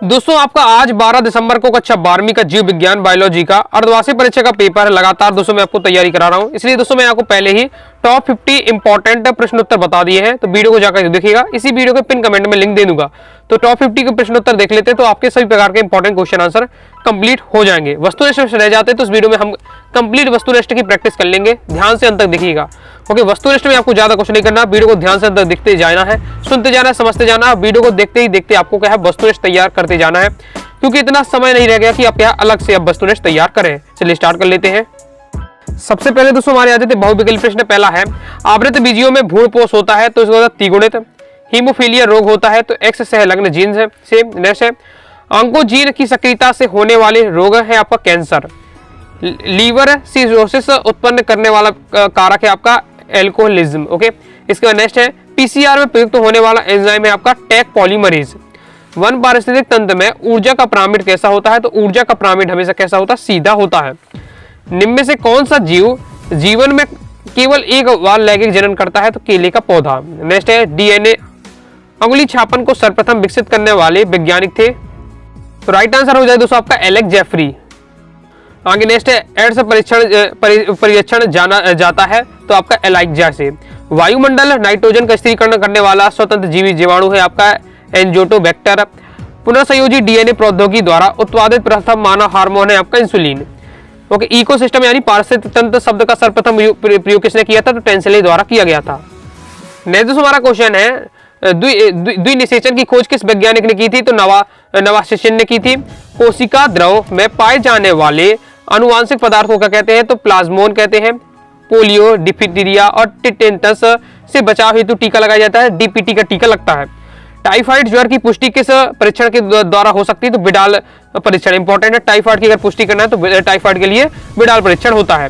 दोस्तों आपका आज 12 दिसंबर को कक्षा 12वीं का जीव विज्ञान बायोलॉजी का अर्धवार्षिक परीक्षा का पेपर है। लगातार दोस्तों मैं आपको तैयारी करा रहा हूं, इसलिए दोस्तों मैं आपको पहले ही टॉप 50 इंपॉर्टेंट प्रश्नोत्तर बता दिए हैं। तो वीडियो को जाकर देखिएगा, इसी वीडियो के पिन कमेंट में लिंक दे दूंगा। तो टॉप 50 के प्रश्नोत्तर देख लेते हैं तो आपके सभी प्रकार के इंपॉर्टेंट क्वेश्चन आंसर कंप्लीट हो जाएंगे। वस्तुनिष्ठ रह जाते हैं तो इस वीडियो में हम कंप्लीट वस्तुनिष्ठ की प्रैक्टिस कर लेंगे। ध्यान से अंत तक देखिएगा। ओके, वस्तुनिष्ठ में आपको ज्यादा कुछ नहीं करना, वीडियो को ध्यान से अंत तक देखते जाना है, सुनते जाना है, समझते जाना है। वीडियो को देखते ही देखते आपको क्या है वस्तुनिष्ठ तैयार करते जाना है, क्योंकि इतना समय नहीं रह गया कि आप यहाँ अलग से अब वस्तुनिष्ठ तैयार करें। चलिए स्टार्ट कर लेते हैं। सबसे पहले दोस्तों हमारे आते थे बहुविकल्पी प्रश्न। पहला है आवृत बीजियों में भ्रूणपोष होता है तो इसका होता है त्रिगुणित। हीमोफीलिया रोग होता है तो एक्स सहलग्न जीन है। सेम नेक्स्ट है ऑन्कोजीन की सक्रियता से होने वाले रोग है आपका कैंसर। लीवर सिरोसिस उत्पन्न करने वाला कारक है आपका एल्कोहलिज्म। ओके, इसके बाद नेक्स्ट है पीसीआर में प्रयुक्त होने वाला एंजाइम है आपका टैक पॉलीमरेज। वन पारिस्थितिक तंत्र में ऊर्जा का पिरामिड कैसा होता है तो ऊर्जा का पिरामिड हमेशा कैसा होता है, सीधा होता है। निम्न में से कौन सा जीव जीवन में केवल एक बार लैंगिक जनन करता है तो केले का पौधा। नेक्स्ट है डीएनए अंगुली छापन को सर्वप्रथम विकसित करने वाले वैज्ञानिक थे। तो राइट आंसर हो जाए दोस्तों आपका एलेक्स जेफरी। आगे नेक्स्ट है एड्स परीक्षण जाना जाता है तो आपका एलाइजा से। वायुमंडल नाइट्रोजन का स्थिरीकरण करने वाला स्वतंत्र जीवी जीवाणु है आपका एंजोटोबैक्टर। पुनर्संयोजी डीएनए प्रौद्योगिकी द्वारा उत्पादित प्रथम मानव हार्मोन है आपका इंसुलिन। ओके, इकोसिस्टम यानी पारिस्थितिक तंत्र शब्द का सर्वप्रथम प्रयोग किसने किया था तो टेंसले द्वारा किया गया था। नेक्स्ट हमारा क्वेश्चन है द्विनिषेचन की खोज किस वैज्ञानिक ने की थी तो नवासिशन ने की थी। कोशिका द्रव में पाए जाने वाले अनुवांशिक पदार्थ को क्या कहते हैं तो प्लाज्मोन कहते हैं। पोलियो, डिप्थीरिया और टिटेनस से बचाव हेतु टीका लगाया जाता है, डीपीटी का टीका लगता है। टाइफाइड ज्वर की पुष्टि किस परीक्षण के द्वारा हो सकती है तो बिडाल परीक्षण इंपॉर्टेंट है। टाइफाइड की अगर पुष्टि करना है तो टाइफाइड के लिए बिडाल परीक्षण होता है।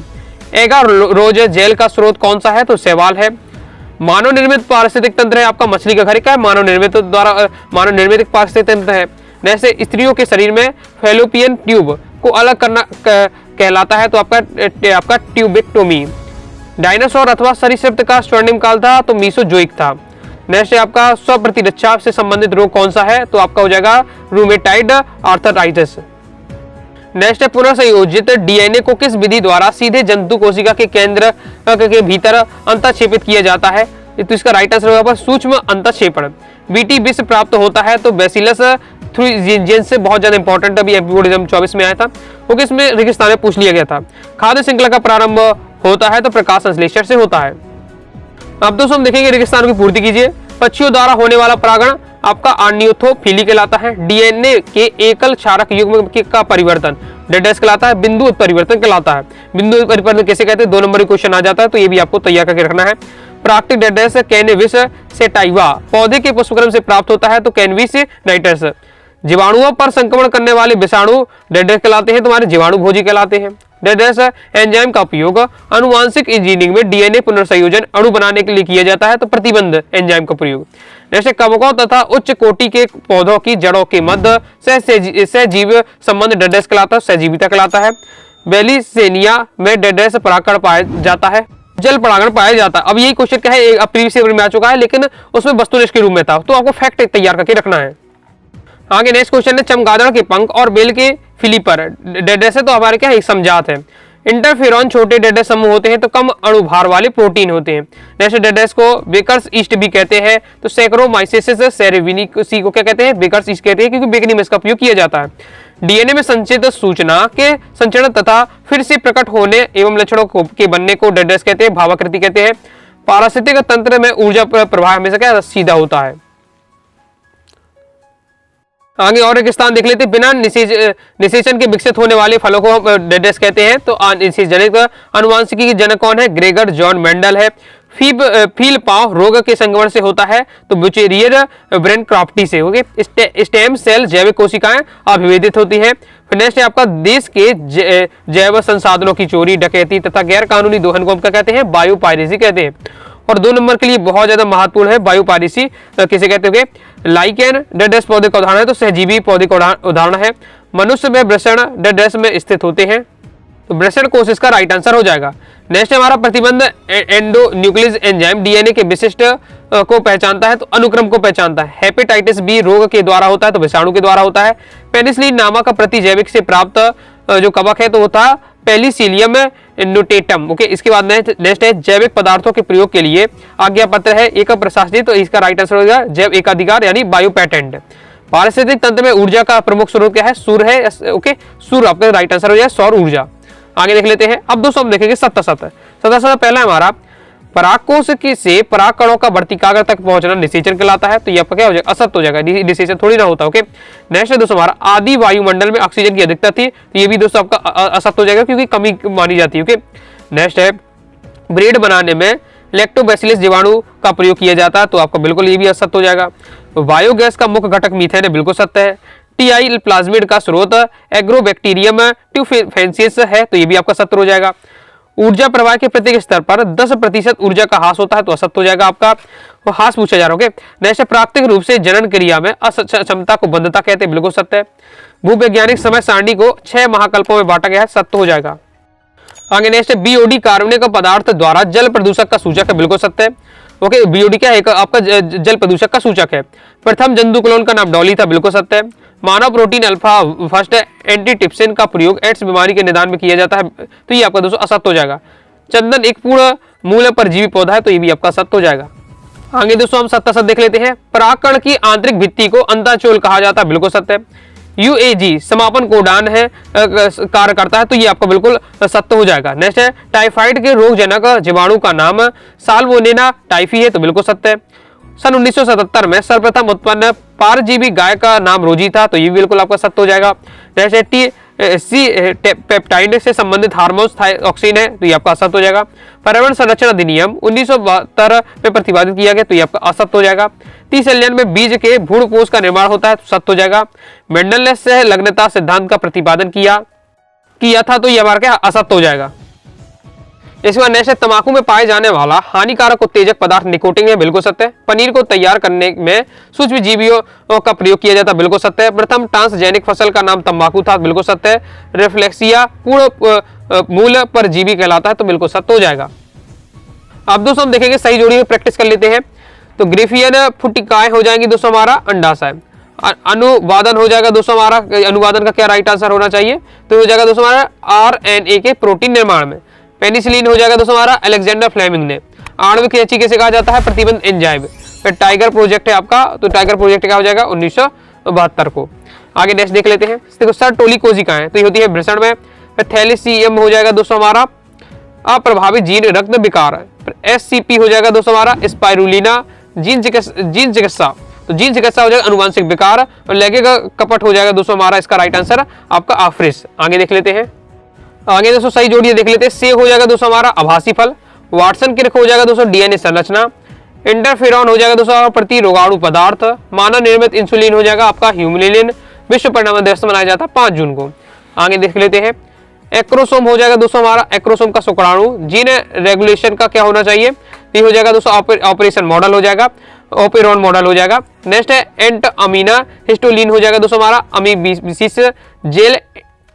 एगारोज जेल का स्रोत कौन सा है तो शैवाल है। मानव निर्मित पारिस्थितिक तंत्र है आपका मछली का घर, क्या है मानव निर्मित पारिस्थितिक तंत्र है। जैसे स्त्रियों के शरीर में फैलोपियन ट्यूब को अलग करना कहलाता है तो आपका ट्यूबेक्टोमी। डायनासोर अथवा सरीसृप का स्वर्णिम काल था तो मीसोजोइक था। नेक्स्ट है आपका स्वप्रतिरक्षा से संबंधित रोग कौन सा है तो आपका हो जाएगा रूमेटाइड आर्थराइटिस। नेक्स्ट है पुनर्संयोजित डीएनए को किस विधि द्वारा सीधे जंतु कोशिका के केंद्र के भीतर अंतःक्षेपित किया जाता है तो इसका राइट आंसर होगा सूक्ष्म अंतःक्षेपण। बीटी विष प्राप्त होता है तो बेसिलस थ्रूजेंस से बहुत ज्यादा इंपॉर्टेंट अभी एपिसोड 24 में आया था, क्योंकि इसमें रेगिस्तान में पूछ लिया गया था। खाद्य श्रृंखला का प्रारंभ होता है तो प्रकाश संश्लेषण से होता है। अब दोस्तों हम देखेंगे रेगिस्तान की पूर्ति कीजिए। पक्षियों द्वारा होने वाला परागण आपका आर्नियोथोफिली कहलाता है। डीएनए के एकल क्षारक युग्म का परिवर्तन डेडेस कहलाता है। बिंदु उत्परिवर्तन कहलाता है। बिंदु परिवर्तन कैसे कहते हैं 2 नंबर क्वेश्चन आ जाता है, तो ये भी आपको तैयार करके रखना है। प्राकृतिक डेडेस कैनबिस सेटाइवा पौधे के पुष्पक्रम से प्राप्त होता है तो कैनबिस नाइट्रस। जीवाणुओं पर संक्रमण करने वाले विषाणु डेडेस कहलाते हैं, तुम्हारे जीवाणु भोजी कहलाते हैं। डेडेस एंजाइम का उपयोग अनुवांशिक इंजीनियरिंग में डीएनए पुनर्संयोजन अणु बनाने के लिए किया जाता है तो प्रतिबंध एंजाइम का प्रयोग। जैसे कवकों तथा उच्च कोटि के पौधों की जड़ों के मध्य सहजीव संबंध डेडेस कहलाता है, सहजीविता कहलाता है। बेलिसेनिया में डेडेस परागण पाया जाता है, जल परागण पाया जाता है। अब यही क्वेश्चन क्या है प्रीवियस ईयर में आ चुका है, लेकिन उसमें वस्तुनिष्ठ के रूप में था, तो आपको फैक्ट तैयार करके रखना है। आगे नेक्स्ट क्वेश्चन है चमगादड़ के पंख और बेल के फिलीपर डेडेस है तो हमारे क्या है समझात है। इंटरफेरॉन छोटे डेडेस समूह होते हैं तो कम अणुभार वाले प्रोटीन होते हैं। नेक्स्ट डेडेस को बेकर्स ईस्ट भी कहते हैं तो सैकरोमाइसिस सेरेविनिसी को क्या कहते हैं बेकर्स ईस्ट कहते हैं, क्योंकि बेकनी में इसका उपयोग किया जाता है। डीएनए में संचित सूचना के संचरण तथा फिर से प्रकट होने एवं लक्षणों के बनने को डेडेस कहते हैं, भावाकृति कहते हैं। पारिस्थितिक तंत्र में ऊर्जा प्रवाह हमेशा क्या सीधा होता है। आगे और एक स्थान देख लेते हैं। बिना निषेचन के विकसित होने वाले फलों को डेडेस कहते हैं तो अनिषेचनिक अनुवांशिकी के जनक कौन है ग्रेगर जॉन मेंडल है। फील पाव रोग के संक्रमण से होता है तो बुचेरियर ब्रेन क्राफ्टी से। ओके, स्टेम सेल जैविक कोशिकाएं अभिवेदित होती है। नेक्स्ट है आपका देश के जैव संसाधनों की चोरी डकैती तथा गैर कानूनी दोहन को हम क्या कहते हैं बायोपायरेसी कहते हैं। और 2 नंबर के लिए बहुत ज्यादा महत्वपूर्ण है बायोपायरेसी किसे कहते हैं। लाइकेन डेडेस पौधे का उदाहरण है तो सहजीवी पौधे का उदाहरण है। मनुष्य में वृषण डेडेस में स्थित होते हैं। तो ब्रेसेड कोष इसका राइट आंसर हो जाएगा। नेक्स्ट हमारा प्रतिबंध एंडोन्यूक्लियस एंजाइम डीएनए के विशिष्ट को पहचानता है तो अनुक्रम को पहचानता है। हेपेटाइटिस बी रोग के द्वारा होता है तो विषाणु के द्वारा होता है। पेनिसिलिन नामक का प्रतिजैविक से प्राप्त जो कवक है तो वो था पेनिसिलियम नोटेटम। ओके, इसके बाद नेक्स्ट है जैविक पदार्थों के प्रयोग के लिए आज्ञा पत्र है एक प्रशासनिक, तो इसका राइट आंसर होगा जैव एकाधिकार यानी बायो पेटेंट। पारिस्थितिक तंत्र में ऊर्जा का प्रमुख स्रोत क्या है? सूर्य है। ओके, सूर्य आपका राइट आंसर हो जाए सौर ऊर्जा। आगे देख लेते हैं। अब दोस्तों हम देखेंगे सत्ता पहला हमारा परागकोश से पराग कणों का वर्तिकाग्र तक पहुंचना निषेचन कहलाता है, तो ये आपका क्या हो जाएगा? असत्य हो जाएगा, निषेचन थोड़ी ना होता। ओके, नेक्स्ट है दोस्तों हमारा आदि वायुमंडल में ऑक्सीजन की अधिकता थी, तो ये भी दोस्तों आपका असत्य हो जाएगा क्योंकि कमी मानी जाती है। ओके, नेक्स्ट है ब्रेड बनाने में लैक्टोबैसिलस जीवाणु का प्रयोग किया जाता है, तो आपका बिल्कुल ये भी असत्य हो जाएगा। बायोगैस का मुख्य घटक मीथेन है, बिल्कुल सत्य है। टीआई प्लाज्मिड का स्रोत एग्रोबैक्टीरियम ट्यूफेंसियस है, तो ये भी आपका सत्य हो जाएगा। ऊर्जा प्रवाह के प्रत्येक स्तर पर 10% ऊर्जा का ह्रास होता है, तो असत्य हो जाएगा आपका, वो ह्रास पूछा जा रहा है। नेक्स्ट प्राकृतिक रूप से जनन क्रिया में अक्षमता को बंधता कहते हैं, बिल्कुल सत्य है। भूवैज्ञानिक समय सारणी को 6 महाकल्पों में बांटा गया है, सत्य हो जाएगा। आगे नेक्स्ट है बीओडी कार्बनिक पदार्थ द्वारा जल प्रदूषक का सूचक है, बिल्कुल सत्य है। ओके, बीओडी क्या है? आपका जल प्रदूषक का सूचक है। प्रथम जंतु क्लोन का नाम डॉली था, बिल्कुल सत्य है। मानव प्रोटीन अल्फा फर्स्ट एंटीटिप्सिन का प्रयोग एड्स बीमारी के निदान में किया जाता है, तो ये आपका दोस्तों असत्य हो जाएगा। चंदन एक पूर्ण मूल परजीवी पौधा है, तो ये भी आपका सत्य हो जाएगा। आगे दोस्तों हम सत्य देख लेते हैं। परागकण की आंतरिक भित्ति को अंताचोल कहा जाता है, बिल्कुल सत्य है। यूएजी समापन कोडान है कार्य करता है, तो ये आपका बिल्कुल सत्य हो जाएगा। नेक्स्ट है टाइफाइड के रोगजनक जीवाणु का नाम साल्मोनेला टाइफी है, तो बिल्कुल सत्य है। सन 1977 में सर्वप्रथम उत्पन्न पारजीवी गाय का नाम रोजी था, तो ये बिल्कुल आपका सत्य हो जाएगा। नेक्स्ट है पेप्टाइड से संबंधित हार्मोन्स थायरोक्सिन है, तो ये आपका असत्य हो जाएगा। पर्यावरण संरक्षण अधिनियम 1972 में प्रतिपादित किया गया, तो ये आपका असत्य हो जाएगा। 30 एलियन में बीज के भ्रूणपोष का निर्माण होता है, तो सत्य हो जाएगा। मेंडल ने सहलग्नता सिद्धांत का प्रतिपादन किया था, तो ये हमारा क्या असत्य हो जाएगा। इसके बाद नेक्स्ट है तंबाकू में पाए जाने वाला हानिकारक उत्तेजक पदार्थ निकोटीन है, बिल्कुल सत्य है। पनीर को तैयार करने में सूक्ष्म जीवियों का प्रयोग किया जाता है, बिल्कुल सत्य है। प्रथम ट्रांसजेनिक फसल का नाम तंबाकू था, बिल्कुल सत्य है। रिफ्लेक्सिया पूर्ण मूल परजीवी कहलाता है, तो बिल्कुल सत्य हो जाएगा। अब दोस्तों हम देखेंगे सही जोड़ी में प्रैक्टिस कर लेते हैं। तो ग्रिफियन फुटिकाएं हो जाएंगी दोस्तों हमारा अंडाशय। अनुवादन हो जाएगा दोस्तों हमारा, अनुवादन का क्या राइट आंसर होना चाहिए? तो हो जाएगा दोस्तों हमारा आरएनए के प्रोटीन निर्माण में। पेनिसिलिन हो जाएगा दोस्तों हमारा अलेक्जेंडर फ्लेमिंग ने। आणविक कैंची कैसे कहा जाता है? प्रतिबंध एंजाइम। फिर टाइगर प्रोजेक्ट है आपका, तो टाइगर प्रोजेक्ट क्या हो जाएगा? 1972 को। आगे नेक्स्ट देख लेते हैं। देखो सरटोली कोशिकाएं, तो ये होती है वृषण में। फिर थैलेसीयम हो जाएगा दोस्तों हमारा अप्रभावित जीन रक्त विकार। एससीपी हो जाएगा दोस्तों हमारा स्पाइरुलिना जीन चिकित्सा, तो जीन चिकित्सा हो जाएगा अनुवांशिक विकार। और लैंगिक कपट हो जाएगा दोस्तों हमारा इसका राइट आंसर आपका आफ्रिस। आगे देख लेते हैं। आगे दोस्तों सही जोड़िए देख लेते हैं। सेब हो जाएगा दोस्तों हमारा आभासी फल। वाटसन किर्क हो जाएगा दोस्तों डीएनए संरचना। इंटरफेरॉन हो जाएगा दोस्तों प्रति रोगाणु पदार्थ। मानव निर्मित इंसुलिन हो जाएगा आपका ह्यूमिलिन। विश्व पर्यावरण दिवस मनाया जाता है 5 जून को। आगे देख लेते हैं। एक्रोसोम हो जाएगा दोस्तों हमारा एक्रोसोम का शुक्राणु। जीन रेगुलेशन का क्या होना चाहिए? ये हो जाएगा दोस्तों ऑपरेशन मॉडल हो जाएगा, ओपेरॉन मॉडल हो जाएगा। नेक्स्ट है एंट अमीना हिस्टोलिन हो जाएगा दोस्तों हमारा अमीबिसिस जेल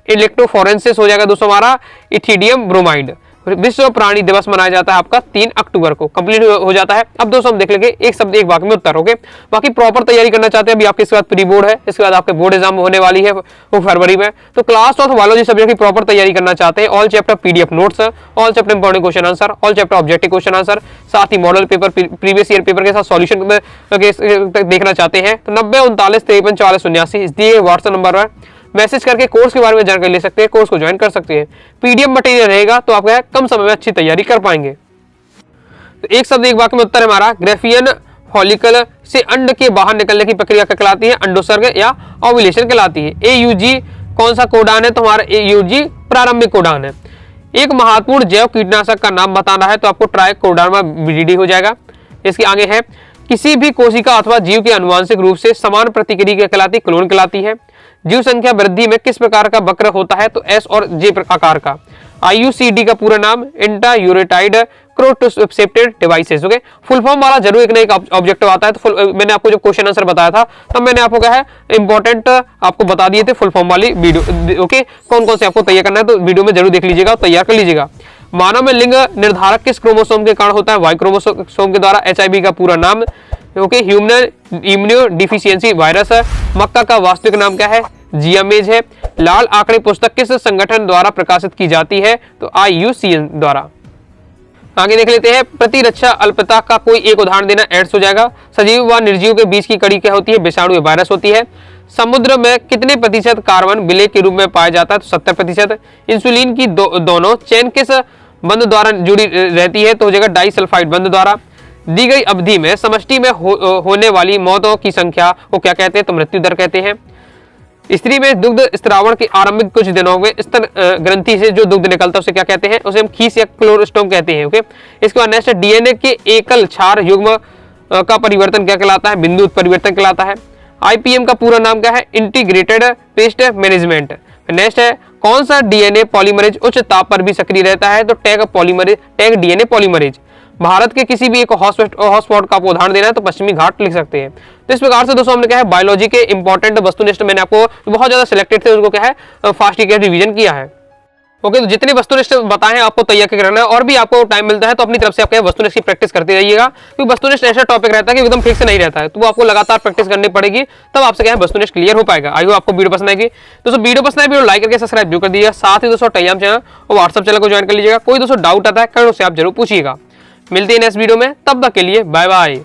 इलेक्ट्रोफोरेंसिस हो जाएगा दोस्तों हमारा इथिडियम ब्रोमाइड। विश्व प्राणी दिवस मनाया जाता है आपका 3 अक्टूबर को। कंप्लीट हो जाता है। अब दोस्तों हम देख लेंगे एक शब्द एक वाक्य में उत्तर। ओके, बाकी प्रॉपर तैयारी करना चाहते हैं अभी आपके इसके बाद प्री बोर्ड है, इसके बाद आपके बोर्ड एग्जाम होने वाली है वो फरवरी में। तो क्लास 12 बायोलॉजी सब्जेक्ट की प्रॉपर तैयारी करना चाहते हैं, all chapter PDF notes, all chapter important question answer, all chapter objective question answer, साथ ही model paper previous year paper के साथ सॉल्यूशन देखना चाहते हैं तो 90 39 53 40 79 दिए व्हाट्सएप नंबर पर मैसेज करके कोर्स के बारे में जानकारी ले सकते हैं, कोर्स को ज्वाइन कर सकते हैं। पीडीएफ मटेरियल रहेगा तो आप कम समय में अच्छी तैयारी कर पाएंगे। तो एक शब्द एक वाक्य में उत्तर है हमारा ग्रेफियन फॉलिकल से अंड के बाहर निकलने की प्रक्रिया क्या कहलाती है? अंडोसर्ग या ओव्यूलेशन कहलाती है। एयूजी कौन सा कोडान है? तो हमारा एयूजी प्रारंभिक कोडान है। एक महत्वपूर्ण जैव कीटनाशक का नाम बताना है तो आपको ट्राइकोडर्मा विरिडी हो जाएगा। इसके आगे है किसी भी कोशिका अथवा जीव के आनुवांशिक रूप से समान प्रतिक्रिया कहलाती क्लोन कहलाती है। जीव संख्या वृद्धि में किस प्रकार का वक्र होता है? तो एस और जे आकार का। IUCD का पूरा नाम इंट्रा यूरेटाइड contraceptive devices. Okay, full form वाला जरूर एक ना एक ऑब्जेक्टिव आता है। तो मैंने आपको जब क्वेश्चन आंसर बताया था तब मैंने आपको क्या है इंपॉर्टेंट आपको बता दिए थे फुल फॉर्म वाली वीडियो। ओके, कौन कौन से आपको तैयार करना है तो वीडियो में जरूर देख लीजिएगा, तैयार कर लीजिएगा। मानव में लिंग निर्धारक किस क्रोमोसोम के कारण होता है? वाई क्रोमोसोम के द्वारा। HIV का पूरा नाम, okay, human immuno deficiency virus है। मक्का का वास्तविक नाम क्या है? जियामेज है। लाल आंकड़े पुस्तक किस संगठन द्वारा प्रकाशित की जाती है? तो IUCN द्वारा। आगे देख लेते हैं, प्रतिरक्षा अल्पता का कोई एक उदाहरण देना, एड्स हो जाएगा। सजीव व निर्जीव के बीच की कड़ी क्या होती है? विषाणु वायरस होती है। समुद्र में कितने प्रतिशत कार्बन विलेय के रूप में पाया जाता है? तो 70%। इंसुलिन की दोनों चेन किस बंध द्वारा जुड़ी रहती है? तो हो जाएगा डाइसल्फाइड बंध द्वारा। दी गई अवधि में समष्टि में होने वाली मौतों की संख्या को क्या कहते हैं? तो मृत्यु दर कहते हैं। स्त्री में दुग्ध स्त्रावण के आरंभिक कुछ दिनों में स्तन ग्रंथि से जो दुग्ध निकलता है उसे क्या कहते हैं? उसे हम खीस या क्लोरोस्टोम कहते हैं। ओके, इसके बाद नेक्स्ट डीएनए के एकल क्षार युग्म का परिवर्तन क्या कहलाता है? बिंदु परिवर्तन कहलाता है। IPM का पूरा नाम क्या है? Integrated pest management. नेक्स्ट है, कौन सा डीएनए पॉलीमरेज उच्च ताप पर भी सक्रिय रहता है? तो टैग डीएनए पॉलीमरेज। भारत के किसी भी एक हॉटस्पॉट का उदाहरण देना है तो पश्चिमी घाट लिख सकते हैं। तो इस प्रकार से दोस्तों हमने क्या है बायोलॉजी के इंपॉर्टेंट वस्तुनिष्ठ मैंने आपको बहुत ज्यादा सिलेक्टेड थे उनको क्या है फास्ट रिवीजन किया है। ओके, तो जितने वस्तुनिष्ठ बताए हैं आपको तैयार करना है, और भी आपको टाइम मिलता है तो अपनी तरफ से आपके वस्तुनिष्ठ की प्रैक्टिस करते रहिएगा, क्योंकि वस्तुनिष्ठ ऐसा टॉपिक रहता है कि एकदम फिक्स नहीं रहता है, तो वो आपको लगातार प्रैक्टिस करनी पड़ेगी, तब आपसे क्या है वस्तुनिष्ठ क्लियर हो पाएगा। आई होप आपको वीडियो पसंद आएगी। दोस्तों वीडियो पसंद आए वीडियो लाइक करके सब्सक्राइब जरूर कर दीजिएगा। साथ ही दोस्तों टेलीग्राम चैनल और व्हाट्सएप चैनल को ज्वाइन कर लीजिएगा। कोई दोस्तों डाउट आता है कमेंट से आप जरूर पूछिएगा। मिलते हैं नेक्स्ट वीडियो में, तब तक के लिए बाय बाय।